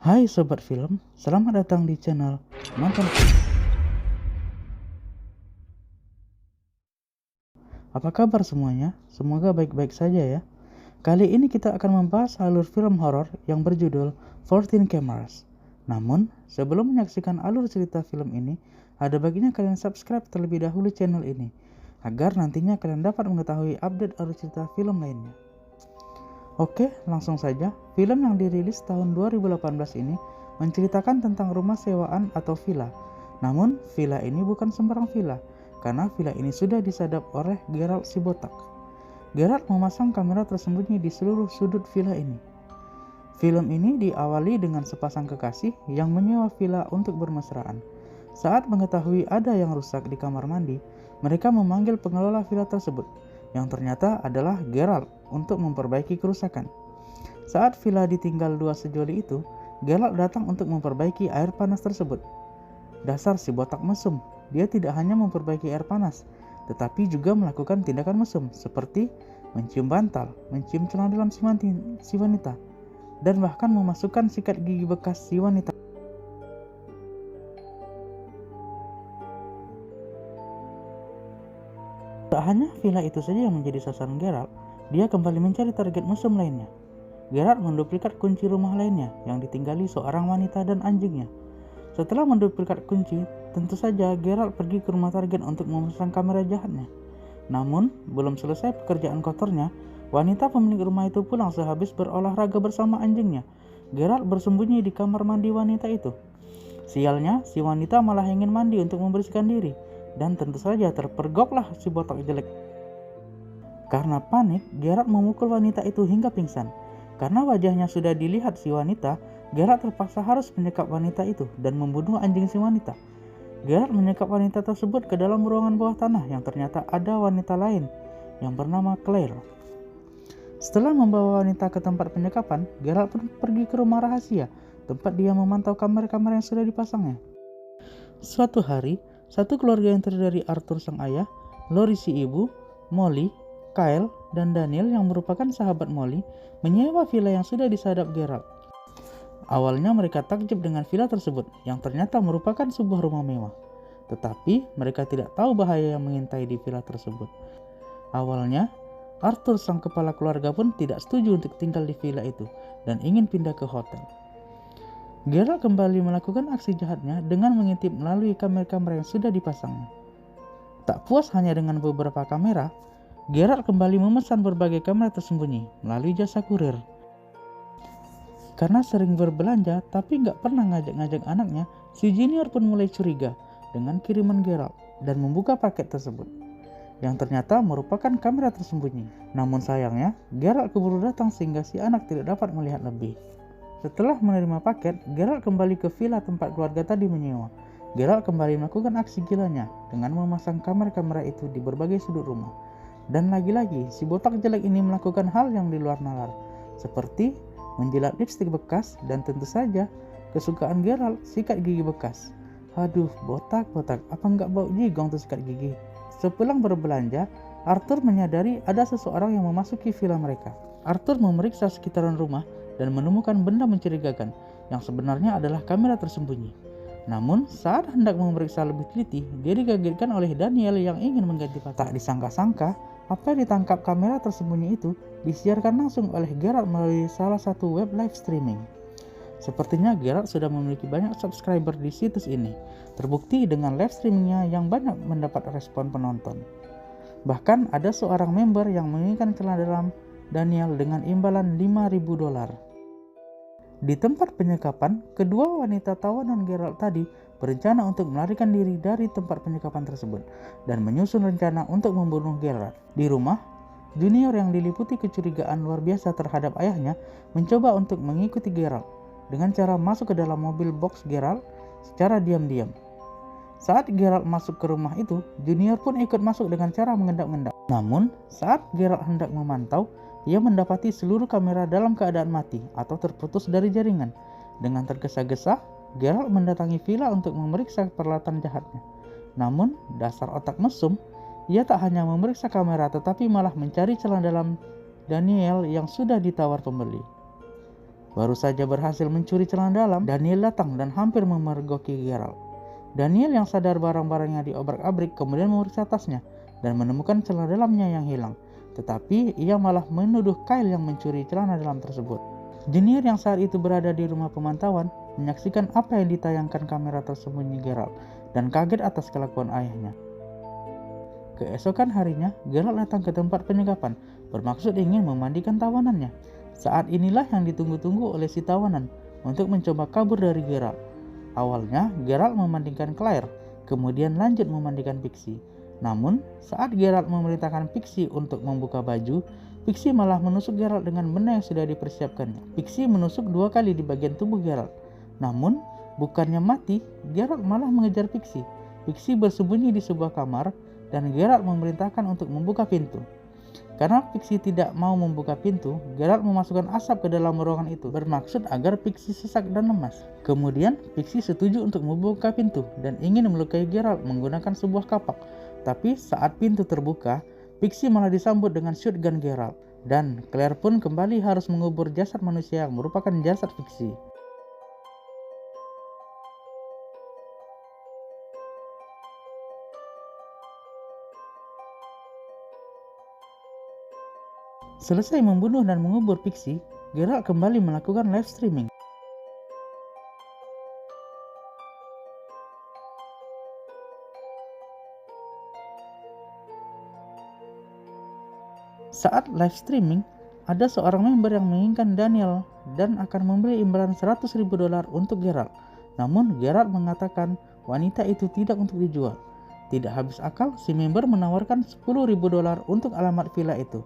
Hai Sobat Film, selamat datang di channel Nonton Film. Apa kabar semuanya? Semoga baik-baik saja ya. Kali ini kita akan membahas alur film horor yang berjudul 14 Cameras. Namun, sebelum menyaksikan alur cerita film ini, ada baiknya kalian subscribe terlebih dahulu channel ini, agar nantinya kalian dapat mengetahui update alur cerita film lainnya. Oke, langsung saja. Film yang dirilis tahun 2018 ini menceritakan tentang rumah sewaan atau villa. Namun, villa ini bukan sembarang villa, karena villa ini sudah disadap oleh Geralt si botak. Geralt memasang kamera tersembunyi di seluruh sudut villa ini. Film ini diawali dengan sepasang kekasih yang menyewa villa untuk bermesraan. Saat mengetahui ada yang rusak di kamar mandi, mereka memanggil pengelola villa tersebut, yang ternyata adalah Geralt, untuk memperbaiki kerusakan. Saat villa ditinggal dua sejoli itu, Geralt datang untuk memperbaiki air panas tersebut. Dasar si botak mesum, dia tidak hanya memperbaiki air panas, tetapi juga melakukan tindakan mesum seperti mencium bantal, mencium celana dalam si wanita, dan bahkan memasukkan sikat gigi bekas si wanita. Tak hanya villa itu saja yang menjadi sasaran Geralt, dia kembali mencari target mesum lainnya. Geralt menduplikat kunci rumah lainnya yang ditinggali seorang wanita dan anjingnya. Setelah menduplikat kunci, tentu saja Geralt pergi ke rumah target untuk memasang kamera jahatnya. Namun, belum selesai pekerjaan kotornya, wanita pemilik rumah itu pulang sehabis berolahraga bersama anjingnya. Geralt bersembunyi di kamar mandi wanita itu. Sialnya, si wanita malah ingin mandi untuk membersihkan diri, dan tentu saja terpergoklah si botak jelek. Karena panik, Geralt memukul wanita itu hingga pingsan. Karena wajahnya sudah dilihat si wanita, Geralt terpaksa harus menyekap wanita itu dan membunuh anjing si wanita. Geralt menyekap wanita tersebut ke dalam ruangan bawah tanah yang ternyata ada wanita lain yang bernama Claire. Setelah membawa wanita ke tempat penyekapan, Geralt pun pergi ke rumah rahasia, tempat dia memantau kamera-kamera yang sudah dipasangnya. Suatu hari, satu keluarga yang terdiri dari Arthur sang ayah, Lori si ibu, Molly, Kyle, dan Daniel yang merupakan sahabat Molly, menyewa villa yang sudah disadap Geralt. Awalnya mereka takjub dengan villa tersebut yang ternyata merupakan sebuah rumah mewah. Tetapi mereka tidak tahu bahaya yang mengintai di villa tersebut. Awalnya, Arthur sang kepala keluarga pun tidak setuju untuk tinggal di villa itu dan ingin pindah ke hotel. Geralt kembali melakukan aksi jahatnya dengan mengintip melalui kamera-kamera yang sudah dipasangnya. Tak puas hanya dengan beberapa kamera, Geralt kembali memesan berbagai kamera tersembunyi melalui jasa kurir. Karena sering berbelanja tapi nggak pernah ngajak-ngajak anaknya, si Junior pun mulai curiga dengan kiriman Geralt dan membuka paket tersebut, yang ternyata merupakan kamera tersembunyi. Namun sayangnya, Geralt keburu datang sehingga si anak tidak dapat melihat lebih. Setelah menerima paket, Geralt kembali ke villa tempat keluarga tadi menyewa. Geralt kembali melakukan aksi gilanya dengan memasang kamera-kamera itu di berbagai sudut rumah. Dan lagi-lagi, si botak jelek ini melakukan hal yang di luar nalar, seperti menjilat lipstik bekas dan tentu saja kesukaan Geralt, sikat gigi bekas. Aduh, botak, apa nggak bau jigong tuh sikat gigi? Sepulang berbelanja, Arthur menyadari ada seseorang yang memasuki villa mereka. Arthur memeriksa sekitaran rumah dan menemukan benda mencurigakan yang sebenarnya adalah kamera tersembunyi. Namun, saat hendak memeriksa lebih teliti, dia dikagetkan oleh Daniel yang ingin mengganti paket. Tak disangka-sangka, apa yang ditangkap kamera tersembunyi itu disiarkan langsung oleh Geralt melalui salah satu web live streaming. Sepertinya Geralt sudah memiliki banyak subscriber di situs ini, terbukti dengan live streamingnya yang banyak mendapat respon penonton. Bahkan ada seorang member yang menginginkan celana dalam Daniel dengan imbalan $5.000. Di tempat penyekapan, kedua wanita tawanan Geralt tadi berencana untuk melarikan diri dari tempat penyekapan tersebut dan menyusun rencana untuk membunuh Geralt. Di rumah, Junior yang diliputi kecurigaan luar biasa terhadap ayahnya mencoba untuk mengikuti Geralt dengan cara masuk ke dalam mobil box Geralt secara diam-diam. Saat Geralt masuk ke rumah itu, Junior pun ikut masuk dengan cara mengendap-endap. Namun, saat Geralt hendak memantau, ia mendapati seluruh kamera dalam keadaan mati atau terputus dari jaringan. Dengan tergesa-gesa, Geralt mendatangi villa untuk memeriksa peralatan jahatnya. Namun, dasar otak mesum, ia tak hanya memeriksa kamera tetapi malah mencari celana dalam Daniel yang sudah ditawar pembeli. Baru saja berhasil mencuri celana dalam, Daniel datang dan hampir memergoki Geralt. Daniel yang sadar barang-barangnya diobrak-abrik kemudian memeriksa tasnya dan menemukan celana dalamnya yang hilang. Tetapi ia malah menuduh Kyle yang mencuri celana dalam tersebut. Junior yang saat itu berada di rumah pemantauan menyaksikan apa yang ditayangkan kamera tersembunyi Geralt dan kaget atas kelakuan ayahnya. Keesokan harinya, Geralt datang ke tempat penyekapan bermaksud ingin memandikan tawanannya. Saat inilah yang ditunggu-tunggu oleh si tawanan untuk mencoba kabur dari Geralt. Awalnya, Geralt memandikan Claire, kemudian lanjut memandikan Pixie. Namun, saat Geralt memerintahkan Pixie untuk membuka baju, Pixie malah menusuk Geralt dengan benda yang sudah dipersiapkannya. Pixie menusuk 2 kali di bagian tubuh Geralt. Namun, bukannya mati, Geralt malah mengejar Pixie. Pixie bersembunyi di sebuah kamar, dan Geralt memerintahkan untuk membuka pintu. Karena Pixie tidak mau membuka pintu, Geralt memasukkan asap ke dalam ruangan itu, bermaksud agar Pixie sesak dan lemas. Kemudian, Pixie setuju untuk membuka pintu dan ingin melukai Geralt menggunakan sebuah kapak. Tapi saat pintu terbuka, Pixie malah disambut dengan shotgun Geralt. Dan Claire pun kembali harus mengubur jasad manusia yang merupakan jasad Pixie. Selesai membunuh dan mengubur Pixie, Geralt kembali melakukan live streaming. Saat live streaming, ada seorang member yang menginginkan Daniel dan akan memberi imbalan $100.000 untuk Geralt. Namun Geralt mengatakan wanita itu tidak untuk dijual. Tidak habis akal, si member menawarkan $10.000 untuk alamat villa itu.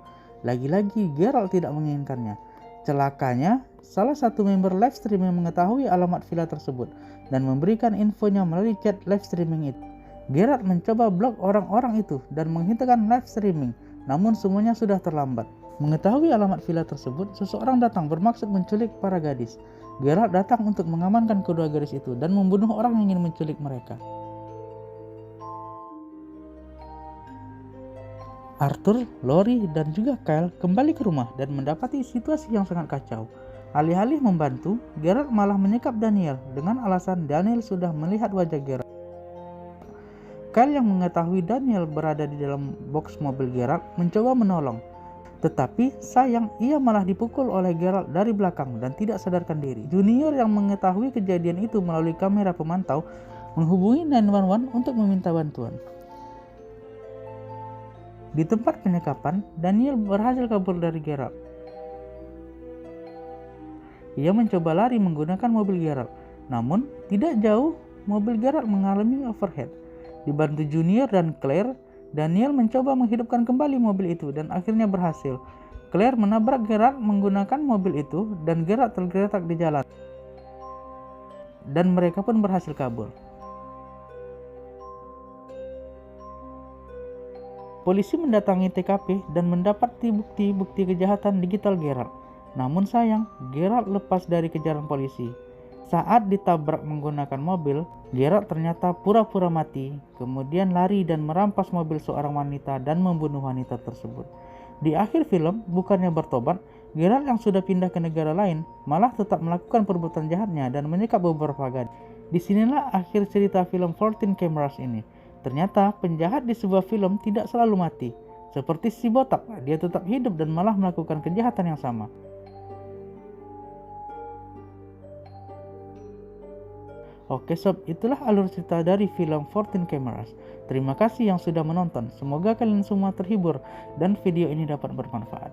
Lagi-lagi Geralt tidak menginginkannya. Celakanya, salah satu member live streaming mengetahui alamat villa tersebut dan memberikan infonya melalui chat live streaming itu. Geralt mencoba blok orang-orang itu dan menghentikan live streaming, namun semuanya sudah terlambat. Mengetahui alamat villa tersebut, seseorang datang bermaksud menculik para gadis. Geralt datang untuk mengamankan kedua gadis itu dan membunuh orang yang ingin menculik mereka. Arthur, Lori, dan juga Kyle kembali ke rumah dan mendapati situasi yang sangat kacau. Alih-alih membantu, Geralt malah menyekap Daniel dengan alasan Daniel sudah melihat wajah Geralt. Kyle yang mengetahui Daniel berada di dalam box mobil Geralt mencoba menolong. Tetapi sayang ia malah dipukul oleh Geralt dari belakang dan tidak sadarkan diri. Junior yang mengetahui kejadian itu melalui kamera pemantau menghubungi 911 untuk meminta bantuan. Di tempat penyekapan, Daniel berhasil kabur dari Geralt. Ia mencoba lari menggunakan mobil Geralt, namun tidak jauh mobil Geralt mengalami overheat. Dibantu Junior dan Claire, Daniel mencoba menghidupkan kembali mobil itu dan akhirnya berhasil. Claire menabrak Geralt menggunakan mobil itu dan Geralt tergeletak di jalan. Dan mereka pun berhasil kabur. Polisi mendatangi TKP dan mendapati bukti-bukti kejahatan digital Geralt. Namun sayang, Geralt lepas dari kejaran polisi. Saat ditabrak menggunakan mobil, Geralt ternyata pura-pura mati, kemudian lari dan merampas mobil seorang wanita dan membunuh wanita tersebut. Di akhir film, bukannya bertobat, Geralt yang sudah pindah ke negara lain malah tetap melakukan perbuatan jahatnya dan menyekap beberapa gadis. Disinilah akhir cerita film 14 Cameras ini. Ternyata penjahat di sebuah film tidak selalu mati. Seperti si botak, dia tetap hidup dan malah melakukan kejahatan yang sama. Oke sob, itulah alur cerita dari film 14 Cameras. Terima kasih yang sudah menonton. Semoga kalian semua terhibur dan video ini dapat bermanfaat.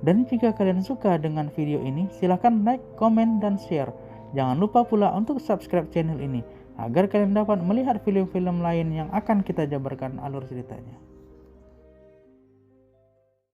Dan jika kalian suka dengan video ini, silahkan like, komen, dan share. Jangan lupa pula untuk subscribe channel ini agar kalian dapat melihat film-film lain yang akan kita jabarkan alur ceritanya.